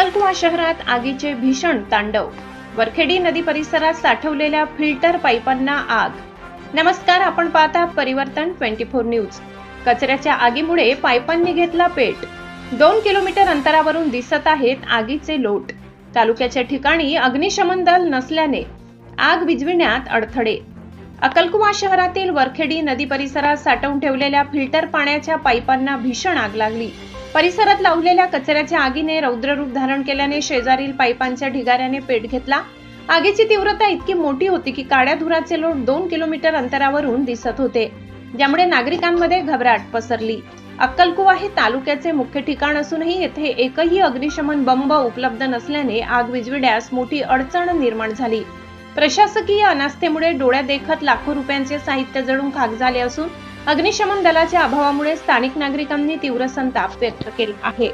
अक्कलकुवा शहरात आगीचे भीषण तांडव। वरखेडी नदी परिसरात साठवलेल्या फिल्टर पाईपांना आग। नमस्कार, आपण पाहता परिवर्तन 24 न्यूज। कचऱ्याच्या आगीमुळे पाईपांनी घेतला पेट। 2 किलोमीटर अंतरावरून दिसत आहेत आगीचे लोट। तालुक्याच्या ठिकाणी अग्निशमन दल नसल्याने आग विझविण्यात अडथळे। अक्कलकुवा शहरातील वरखेडी नदी परिसरात साठवून ठेवलेल्या फिल्टर पाण्याच्या पाईपांना भीषण आग लागली। परिसरात लावलेल्या कचऱ्याच्या आगीने रौद्र रूप धारण केल्याने शेजारील पाईपांच्या ढिगाऱ्याने पेट घेतला। आगीची तीव्रता इतकी मोठी होती की काड्या धुराचे लोट 2 किलोमीटर अंतरावरून दिसत होते, ज्यामुळे नागरिकांमध्ये घबराट पसरली। अक्कलकुवा हे तालुक्याचे मुख्य ठिकाण असूनही येथे एकही अग्निशमन बंब उपलब्ध नसल्याने आग विझविण्यास मोठी अडचण निर्माण झाली। प्रशासकीय अनास्थेमुळे डोळ्यादेखत लाखो रुपयांचे साहित्य जळून खाक झाले असून अग्निशमन दलाच्या अभावामुळे स्थानिक नागरिकांनी तीव्र संताप व्यक्त केला आहे।